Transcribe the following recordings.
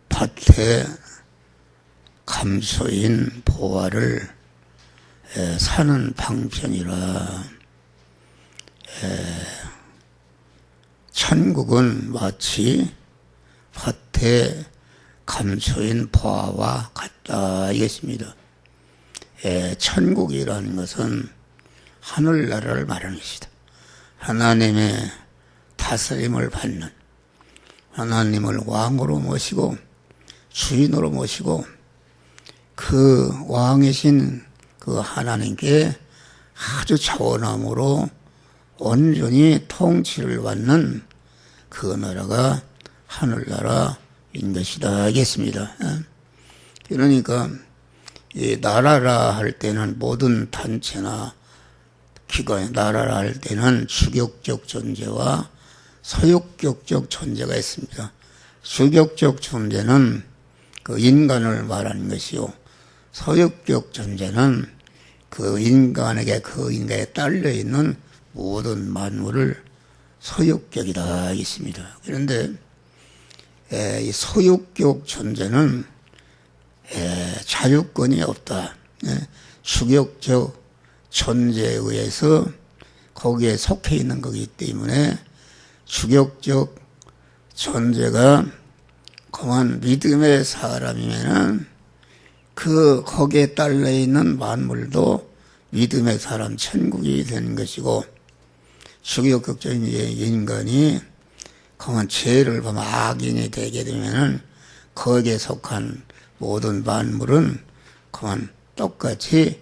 밭에 감소인 보화를 사는 방편이라 천국은 마치 밭에 감소인 보화와 같다 이것입니다. 천국이라는 것은 하늘나라를 말하는 것이다. 하나님의 다스림을 받는, 하나님을 왕으로 모시고 주인으로 모시고 그 왕이신 그 하나님께 아주 차원함으로 온전히 통치를 받는 그 나라가 하늘나라인 것이다 하겠습니다. 그러니까 이 나라라 할 때는 모든 단체나 기관, 나라라 할 때는 주격적 존재와 소유격적 존재가 있습니다. 주격적 존재는 그 인간을 말하는 것이요, 소유격 존재는 그 인간에 딸려 있는 모든 만물을 소유격이다 하겠습니다. 그런데 이 소유격 존재는 자유권이 없다. 주격적 존재에 의해서 거기에 속해 있는 거기 때문에 주격적 존재가 그만 믿음의 사람이면은 거기에 딸려 있는 만물도 믿음의 사람 천국이 되는 것이고, 주격적인 인간이 그만 죄를 범 악인이 되게 되면은 거기에 속한 모든 만물은 그만 똑같이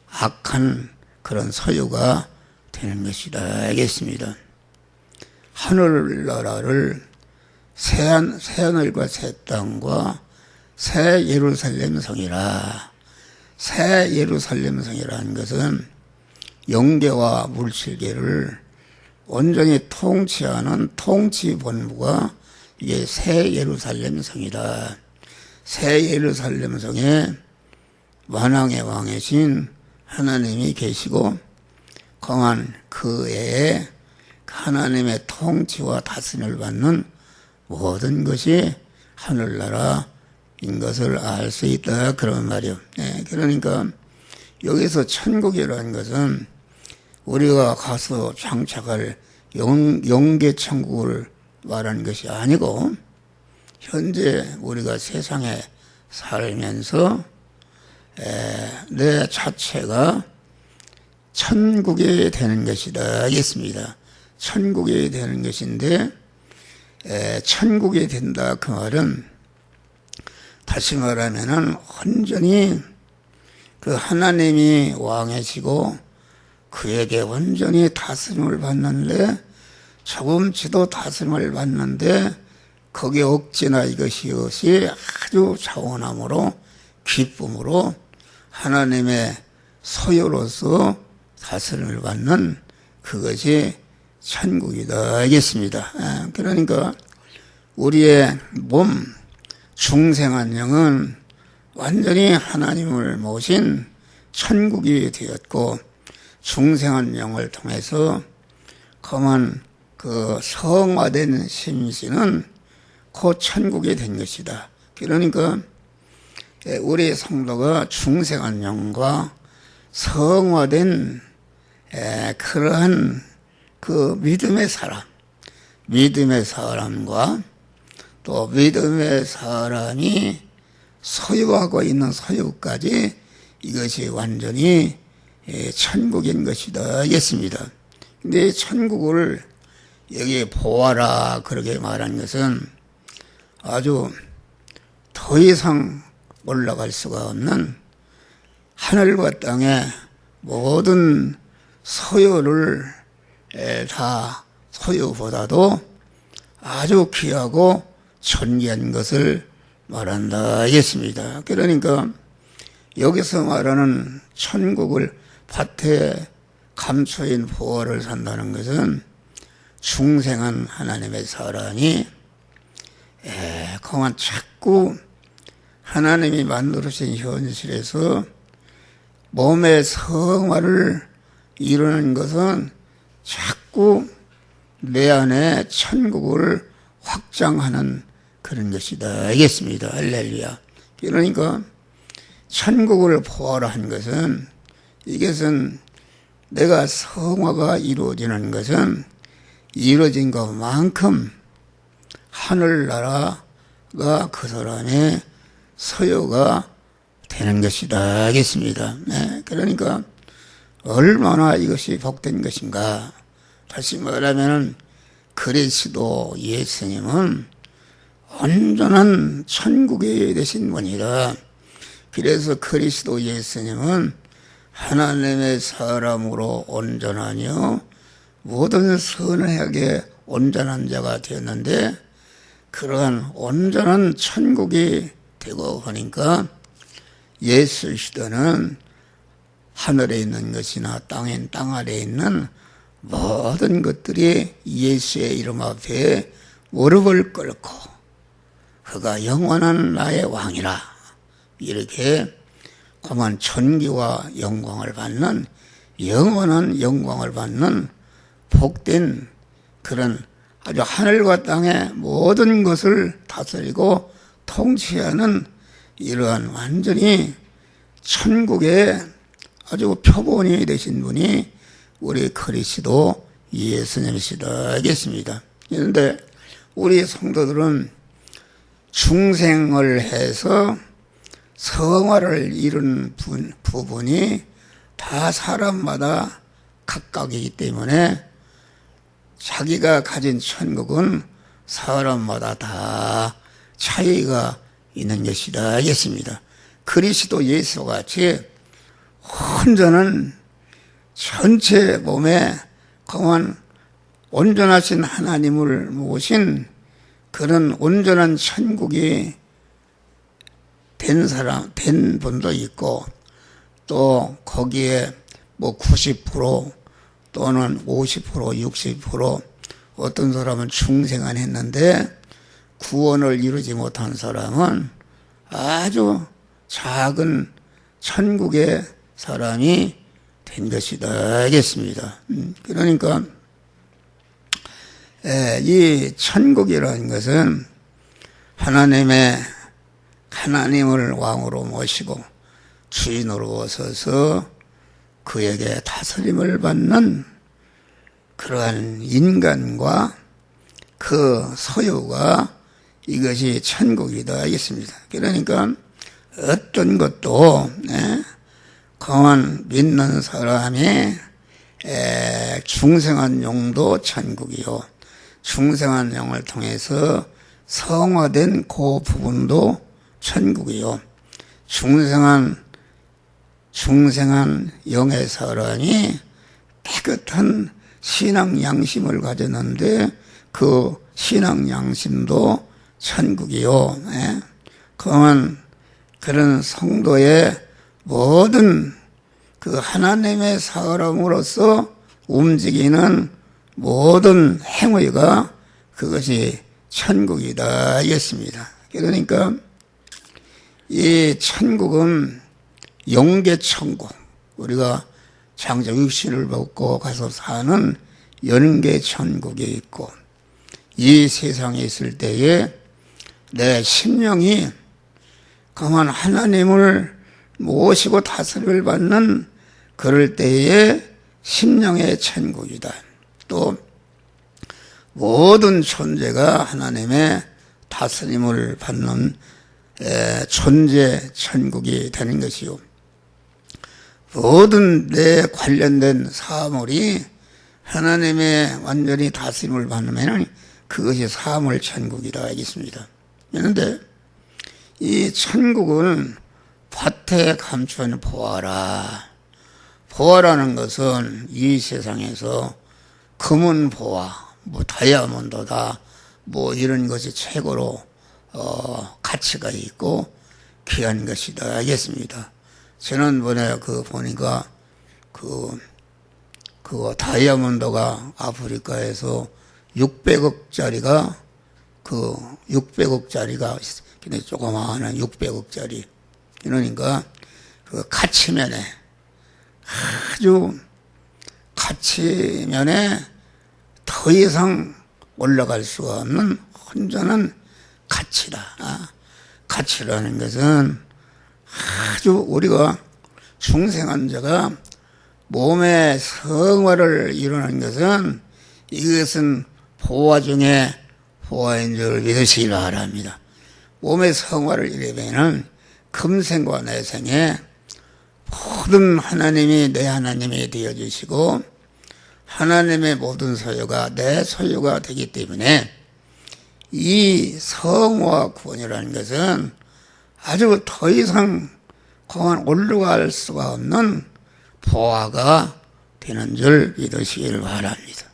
악한 그런 소유가 되는 것이다 알겠습니다. 하늘나라를 새하늘과 새 땅과 새 예루살렘 성이라. 새 예루살렘 성이라는 것은 영계와 물질계를 온전히 통치하는 통치본부가 이게 새 예루살렘 성이다. 새 예루살렘 성에 만왕의 왕이신 하나님이 계시고 강한 그 외에 하나님의 통치와 다스림을 받는 모든 것이 하늘나라인 것을 알 수 있다 그런 말이요. 그러니까 여기서 천국이라는 것은 우리가 가서 장착할 영계 천국을 말하는 것이 아니고, 현재 우리가 세상에 살면서 내 자체가 천국이 되는 것이다 하겠습니다. 천국이 되는 것인데, 천국이 된다 그 말은 다시 말하면은 온전히 그 하나님이 왕이시고 그에게 온전히 다스림을 받는데, 조금치도 다스림을 받는데 거기에 억지나 이것이 없이 아주 차원함으로 기쁨으로 하나님의 소유로서 다스림을 받는 그것이 천국이다 알겠습니다. 그러니까 우리의 몸 중생한 영은 완전히 하나님을 모신 천국이 되었고, 중생한 영을 통해서 그만 그 성화된 심신은 곧 천국이 된 것이다. 그러니까 우리 성도가 중생한 영과 성화된 그러한 그 믿음의 사람과 또 믿음의 사람이 소유하고 있는 소유까지 이것이 완전히 천국인 것이다 하겠습니다. 근데 천국을 여기 보아라 그렇게 말한 것은 아주 더 이상 올라갈 수가 없는 하늘과 땅의 모든 소유를 다 소유보다도 아주 귀하고 존귀한 것을 말한다 하겠습니다. 그러니까 여기서 말하는 천국을 밭에 감춰인 보화를 산다는 것은 중생한 하나님의 사람이 그만 자꾸 하나님이 만들어진 현실에서 몸의 성화를 이루는 것은 자꾸 내 안에 천국을 확장하는 그런 것이다. 알겠습니다. 할렐루야. 그러니까 천국을 보아라 한 것은, 이것은 내가 성화가 이루어지는 것은 이루어진 것만큼 하늘나라가 그 사람의 소유가 되는 것이다. 알겠습니다. 네, 그러니까 얼마나 이것이 복된 것인가. 다시 말하면 그리스도 예수님은 온전한 천국이 되신 분이다. 그래서 그리스도 예수님은 하나님의 사람으로 온전하며 모든 선하게 온전한 자가 되었는데, 그러한 온전한 천국이 되고 하니까 예수 시대는 하늘에 있는 것이나 땅 아래에 있는 모든 것들이 예수의 이름 앞에 무릎을 꿇고 그가 영원한 나의 왕이라, 이렇게 그만 존귀와 영광을 받는, 영원한 영광을 받는 복된 그런 아주 하늘과 땅의 모든 것을 다스리고 통치하는 이러한 완전히 천국의 아주 표본이 되신 분이 우리 그리스도 예수님이시다. 알겠습니다. 그런데 우리 성도들은 중생을 해서 성화를 이룬 부분이 다 사람마다 각각이기 때문에 자기가 가진 천국은 사람마다 다 차이가 있는 것이다. 알겠습니다. 그리스도 예수와 같이 온전한 전체 몸에 강한 온전하신 하나님을 모신 그런 온전한 천국이 된 분도 있고, 또 거기에 뭐 90% 또는 50%, 60% 어떤 사람은 중생을 했는데 구원을 이루지 못한 사람은 아주 작은 천국의 사람이 된 것이다. 알겠습니다. 그러니까 이 천국이라는 것은 하나님을 왕으로 모시고 주인으로 서서 그에게 다스림을 받는 그러한 인간과 그 소유가 이것이 천국이다. 알겠습니다. 그러니까 어떤 것도 강한 믿는 사람의 중생한 영도 천국이요, 중생한 영을 통해서 성화된 그 부분도 천국이요, 중생한 영의 사람이 깨끗한 신앙 양심을 가졌는데 그 신앙 양심도 천국이요. 그런 성도의 모든 그 하나님의 사람으로서 움직이는 모든 행위가 그것이 천국이다. 알겠습니다. 그러니까 이 천국은 영계천국, 우리가 장자 육신을 벗고 가서 사는 영계천국이 있고, 이 세상에 있을 때에 내 심령이 강한 하나님을 모시고 다스림을 받는 그럴 때에 심령의 천국이다. 또 모든 존재가 하나님의 다스림을 받는 존재 천국이 되는 것이요, 모든 내 관련된 사물이 하나님의 완전히 다스림을 받으면 그것이 사물 천국이라 하겠습니다. 그런데 이 천국은 밭에 감춘 보화라. 보화라는 것은 이 세상에서 금은 보화, 뭐 다이아몬드다, 뭐 이런 것이 최고로 가치가 있고 귀한 것이다. 알겠습니다. 지난번에 보니까 그 다이아몬드가 아프리카에서 600억짜리가 600억짜리가 그냥 조그마한 600억짜리, 그러니까 그 가치면에 아주 가치면에 더 이상 올라갈 수가 없는 온전한 가치다. 가치라는 것은 아주 우리가 중생한 자가 몸의 성화를 이루는 것은 이것은 보화 중에 보화인 줄 믿으시기 바랍니다. 몸의 성화를 이루려면 금생과 내생에 모든 하나님이 내 하나님이 되어주시고 하나님의 모든 소유가 내 소유가 되기 때문에 이 성화 구원이라는 것은 아주 더 이상 그만 올라갈 수가 없는 보화가 되는 줄 믿으시길 바랍니다.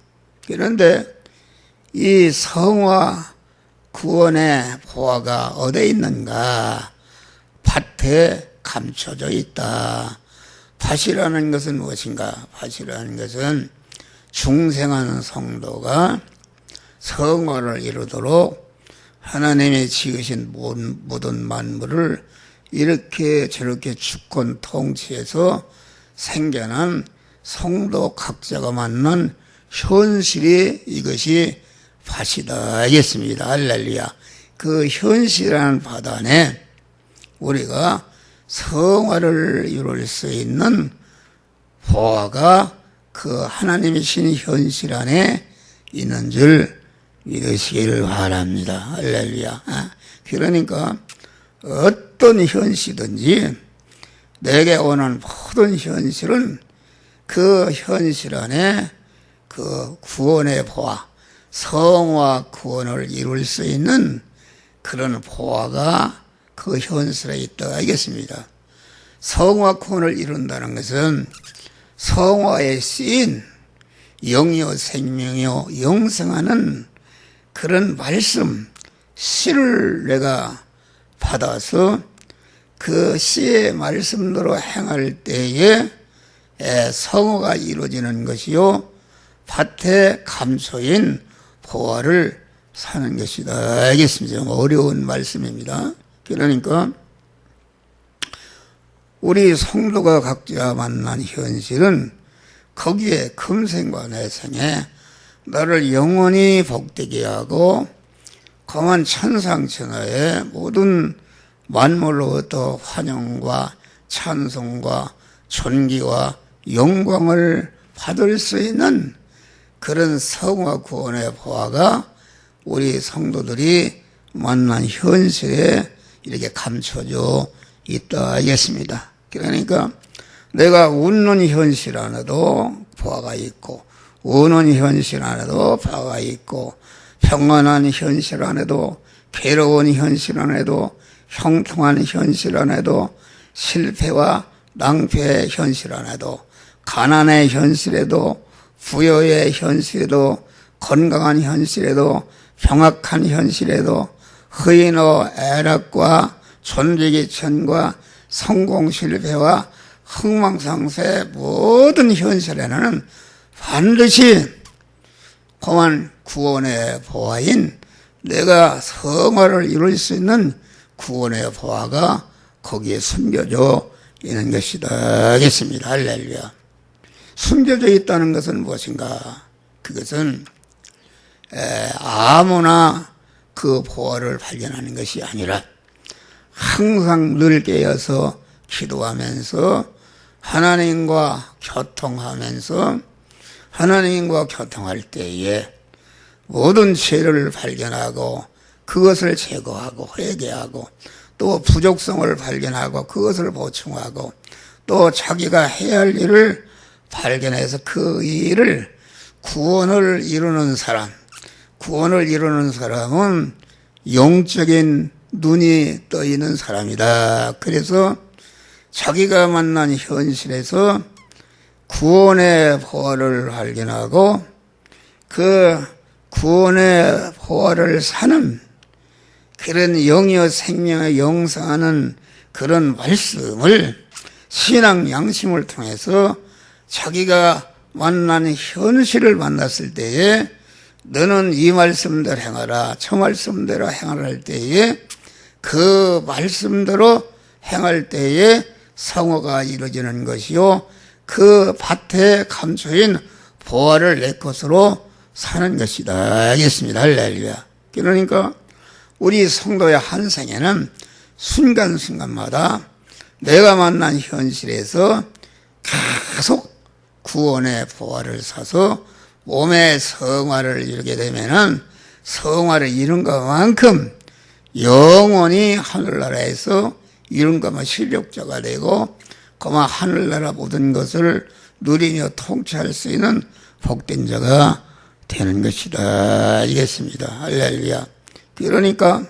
그런데 이 성화 구원의 보화가 어디에 있는가? 밭에 감춰져 있다. 밭이라는 것은 무엇인가? 밭이라는 것은 중생한 성도가 성화를 이루도록 하나님이 지으신 모든 만물을 이렇게 저렇게 주권 통치해서 생겨난 성도 각자가 만난 현실이 이것이 밭이다 알겠습니다. 할렐루야. 그 현실이라는 밭 안에 우리가 성화를 이룰 수 있는 보화가 그 하나님이신 현실 안에 있는 줄 믿으시기를 바랍니다. 할렐루야. 그러니까 어떤 현실이든지 내게 오는 모든 현실은 그 현실 안에 그 구원의 보화, 성화 구원을 이룰 수 있는 그런 보화가 그 현실에 있다 알겠습니다. 성화 구원을 이룬다는 것은 성화에 쓰인 영이요 생명이요 영생하는 그런 말씀, 시를 내가 받아서 그 시의 말씀대로 행할 때에 성화가 이루어지는 것이요 밭에 감소인 보화를 사는 것이다 알겠습니다. 어려운 말씀입니다. 그러니까 우리 성도가 각자 만난 현실은 거기에 금생과 내생에 나를 영원히 복되게 하고 거만 천상천하의 모든 만물로부터 환영과 찬송과 존귀와 영광을 받을 수 있는 그런 성화 구원의 보화가 우리 성도들이 만난 현실에 이렇게 감춰져 있다 알겠습니다. 그러니까 내가 웃는 현실 안에도 보화가 있고 우는 현실 안에도 보화가 있고 평안한 현실 안에도 괴로운 현실 안에도 형통한 현실 안에도 실패와 낭패의 현실 안에도 가난의 현실에도 부여의 현실에도 건강한 현실에도 병악한 현실에도 허인어 애락과 존재기천과 성공 실패와 흥망성쇠의 모든 현실에는 반드시 공한 구원의 보화인 내가 성화를 이룰 수 있는 구원의 보화가 거기에 숨겨져 있는 것이다 하겠습니다. 할렐루야. 숨겨져 있다는 것은 무엇인가? 그것은 아무나 그 보화를 발견하는 것이 아니라 항상 늘 깨어서 기도하면서 하나님과 교통하면서 하나님과 교통할 때에 모든 죄를 발견하고 그것을 제거하고 회개하고 또 부족성을 발견하고 그것을 보충하고 또 자기가 해야 할 일을 발견해서 그 일을 구원을 이루는 사람, 구원을 이루는 사람은 영적인 눈이 떠 있는 사람이다. 그래서 자기가 만난 현실에서 구원의 보화를 발견하고 그 구원의 보화를 사는 그런 영이요 생명의 영성하는 그런 말씀을 신앙 양심을 통해서 자기가 만난 현실을 만났을 때에 너는 이 말씀대로 행하라, 저 말씀대로 행하라 할 때에 그 말씀대로 행할 때에 성화가 이루어지는 것이요 그 밭에 감춰인 보화를 내 것으로 사는 것이다. 알겠습니다. 할렐루야. 그러니까 우리 성도의 한 생에는 순간순간마다 내가 만난 현실에서 계속 구원의 보화를 사서 몸의 성화를 이루게 되면은 성화를 이룬 것만큼 영원히 하늘나라에서 이룬 것만 실력자가 되고 그만 하늘나라 모든 것을 누리며 통치할 수 있는 복된 자가 되는 것이다. 알겠습니다. 할렐루야. 그러니까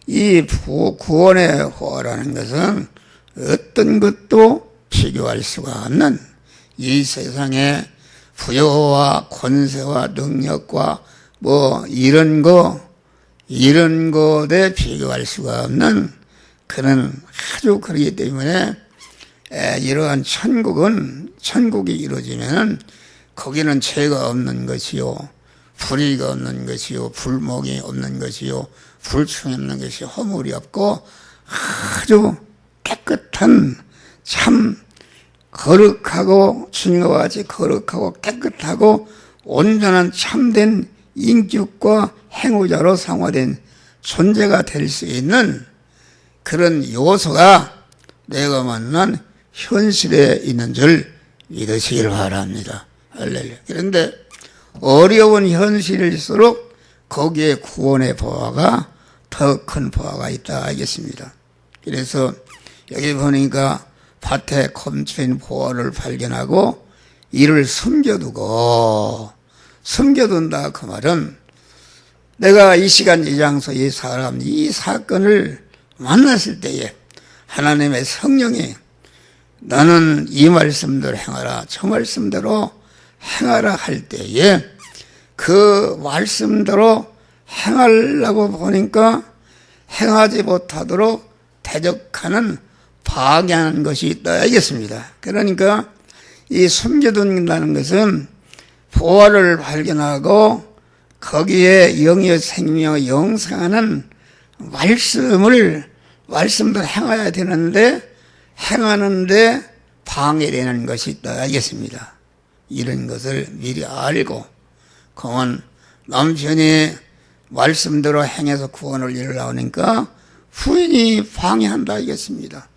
이 구원의 보화라는 것은 어떤 것도 비교할 수가 없는 이 세상의 부여와 권세와 능력과 뭐 이런 것에 비교할 수가 없는 그런 아주 그렇기 때문에 이러한 천국이 이루어지면은 거기는 죄가 없는 것이요, 불의가 없는 것이요, 불목이 없는 것이요, 불충이 없는 것이 허물이 없고 아주 깨끗한 참 거룩하고 주님과 같이 거룩하고 깨끗하고 온전한 참된 인격과 행위자로 상화된 존재가 될 수 있는 그런 요소가 내가 만난 현실에 있는 줄 믿으시길 바랍니다. 할렐루야. 그런데 어려운 현실일수록 거기에 구원의 보화가 더 큰 보화가 있다 알겠습니다. 그래서 여기 보니까 밭에 검초인 보화를 발견하고 이를 숨겨둔다 그 말은 내가 이 시간 이 장소 이 사람 이 사건을 만났을 때에 하나님의 성령이 너는 이 말씀대로 행하라 저 말씀대로 행하라 할 때에 그 말씀대로 행하려고 보니까 행하지 못하도록 대적하는 방해하는 것이 있다 알겠습니다. 그러니까 이 숨겨둔다는 것은 보화를 발견하고 거기에 영의 생명을 영생하는 말씀도 행해야 되는데 행하는데 방해되는 것이 있다 알겠습니다. 이런 것을 미리 알고 그건 남편이 말씀대로 행해서 구원을 이루려고 하니까 부인이 방해한다 알겠습니다.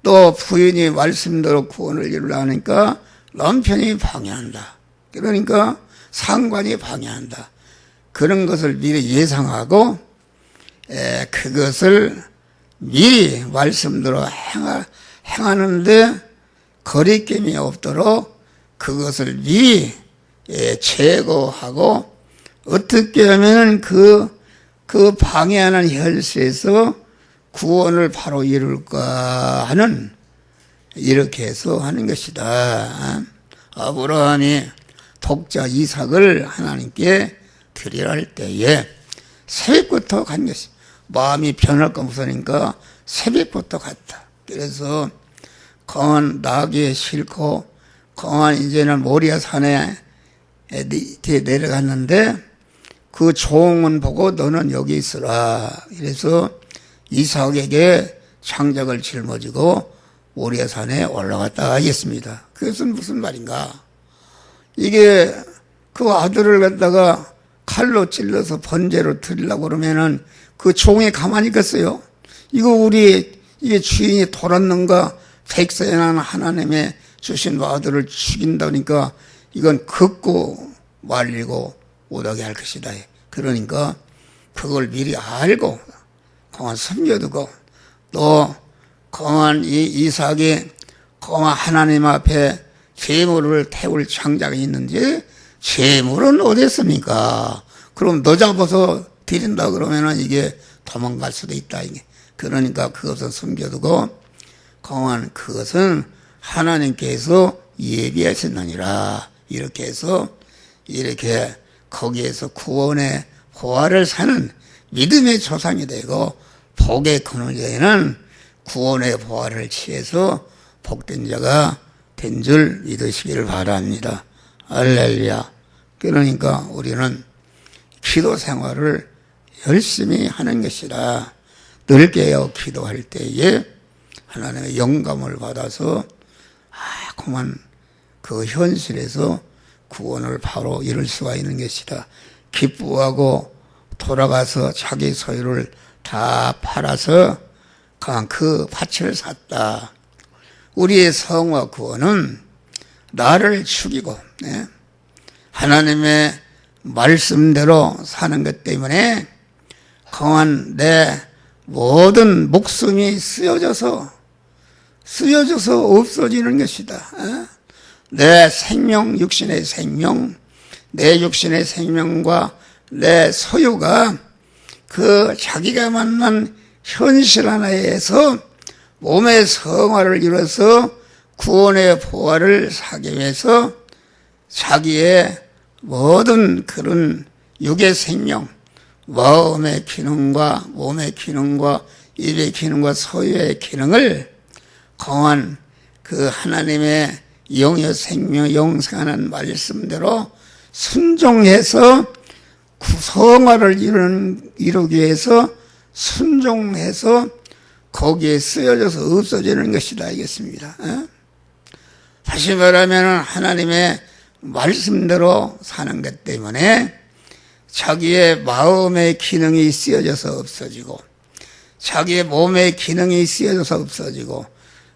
또 부인이 말씀대로 구원을 이루려고 하니까 남편이 방해한다. 그러니까 상관이 방해한다. 그런 것을 미리 예상하고 그것을 미리 말씀대로 행하는데 거리낌이 없도록 그것을 미리 제거하고 어떻게 하면 그 방해하는 현실에서 구원을 바로 이룰까 하는 이렇게 해서 하는 것이다. 아브라함이 독자 이삭을 하나님께 드리라 할 때에 새벽부터 간 것이 마음이 변할까 무서우니까 새벽부터 갔다. 그래서 거한 낙에 싣고 거한 이제는 모리아 산에 내려갔는데 그 종은 보고 너는 여기 있으라. 그래서 이삭에게 장작을 짊어지고 모리아 산에 올라갔다 하겠습니다. 그것은 무슨 말인가? 이게 그 아들을 갖다가 칼로 찔러서 번제로 드리려고 그러면은 그 종이 가만히 있겠어요? 이게 주인이 돌았는가? 백세난 하나님의 주신 아들을 죽인다니까 이건 긋고 말리고 못하게 할 것이다. 그러니까 그걸 미리 알고 그만 숨겨두고 또 그만 이 이삭이 그만 하나님 앞에 제물을 태울 장작이 있는지 제물은 어디 있습니까? 그럼 너 잡아서 드린다 그러면은 이게 도망갈 수도 있다. 이게. 그러니까 그것을 숨겨두고 그만 그것은 하나님께서 예비하셨느니라. 이렇게 해서 이렇게 거기에서 구원의 보화를 사는 믿음의 조상이 되고 복의 근원자에는 구원의 보화를 취해서 복된 자가 된 줄 믿으시기를 바랍니다. 할렐루야. 그러니까 우리는 기도 생활을 열심히 하는 것이라 늘 깨어 기도할 때에 하나님의 영감을 받아서 그만 그 현실에서 구원을 바로 이룰 수가 있는 것이다. 기뻐하고 돌아가서 자기 소유를 다 팔아서 그 밭을 샀다. 우리의 성화 구원은 나를 죽이고 하나님의 말씀대로 사는 것 때문에 강한 내 모든 목숨이 쓰여져서 없어지는 것이다. 내 생명, 육신의 생명, 내 육신의 생명과 내 소유가 그 자기가 만난 현실 하나에서 몸의 성화를 이뤄서 구원의 보화를 사기 위해서 자기의 모든 그런 육의 생명, 마음의 기능과 몸의 기능과 입의 기능과 소유의 기능을 강한 그 하나님의 영의 생명, 영생하는 말씀대로 순종해서 성화를 이루기 위해서 순종해서 거기에 쓰여져서 없어지는 것이다 알겠습니다. 다시 말하면 하나님의 말씀대로 사는 것 때문에 자기의 마음의 기능이 쓰여져서 없어지고 자기의 몸의 기능이 쓰여져서 없어지고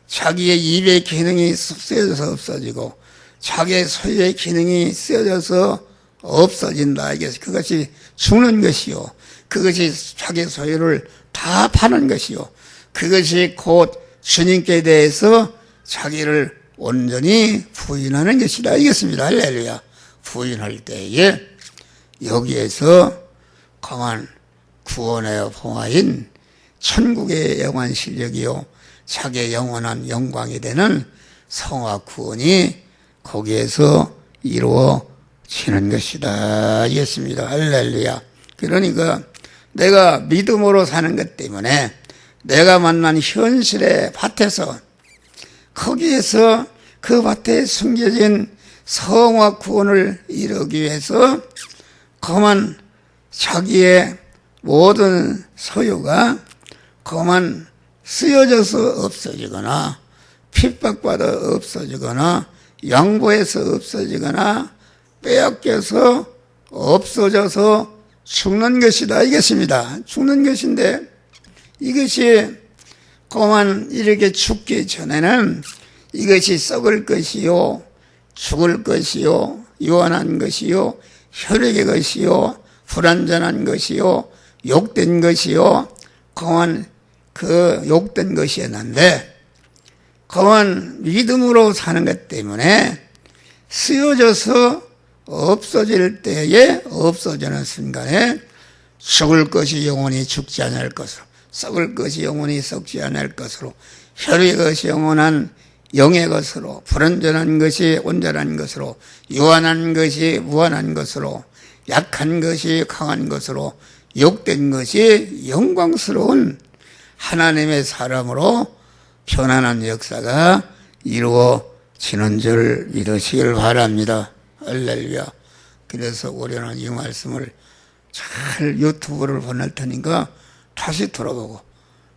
자기의 입의 기능이 쓰여져서 없어지고 자기의 소유의 기능이 쓰여져서 없어진다. 그것이 죽는 것이요. 그것이 자기 소유를 다 파는 것이요. 그것이 곧 주님께 대해서 자기를 온전히 부인하는 것이다. 알겠습니다. 할렐루야. 부인할 때에 여기에서 강한 구원의 봉화인 천국의 영원 실력이요 자기의 영원한 영광이 되는 성화 구원이 거기에서 이루어지는 것이다. 알겠습니다. 할렐루야. 그러니까 내가 믿음으로 사는 것 때문에 내가 만난 현실의 밭에서 거기에서 그 밭에 숨겨진 성화 구원을 이루기 위해서 그만 자기의 모든 소유가 그만 쓰여져서 없어지거나 핍박받아 없어지거나 양보해서 없어지거나 빼앗겨서 없어져서 죽는 것이다. 알겠습니다. 죽는 것인데 이것이 그만 이렇게 죽기 전에는 이것이 썩을 것이요 죽을 것이요 유한한 것이요 혈액의 것이요 불완전한 것이요 욕된 것이요 그만 그 욕된 것이었는데 그만 믿음으로 사는 것 때문에 쓰여져서 없어질 때에 없어지는 순간에 죽을 것이 영원히 죽지 않을 것으로 썩을 것이 영원히 썩지 않을 것으로 혈의 것이 영원한 영의 것으로 불완전한 것이 온전한 것으로 유한한 것이 무한한 것으로 약한 것이 강한 것으로 욕된 것이 영광스러운 하나님의 사람으로 편안한 역사가 이루어지는 줄 믿으시길 바랍니다. 할렐루야. 그래서 우리는 이 말씀을 잘 유튜브를 보낼 테니까 다시 돌아보고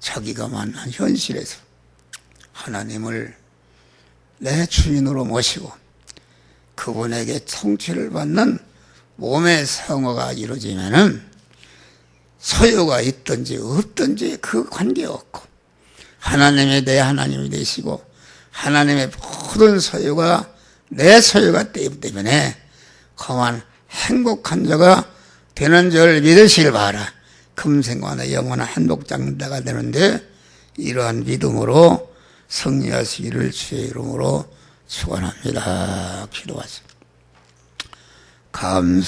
자기가 만난 현실에서 하나님을 내 주인으로 모시고 그분에게 통치를 받는 몸의 성화가 이루어지면은 소유가 있든지 없든지 그 관계없고 하나님의 내 하나님이 되시고 하나님의 모든 소유가 내 소유가 되기 때문에 그만 행복한 자가 되는 줄 믿으시길 바라. 금생관의 영원한 행복장자가 되는데 이러한 믿음으로 승리하시기를 주의 이름으로 축원합니다. 기도하십니다.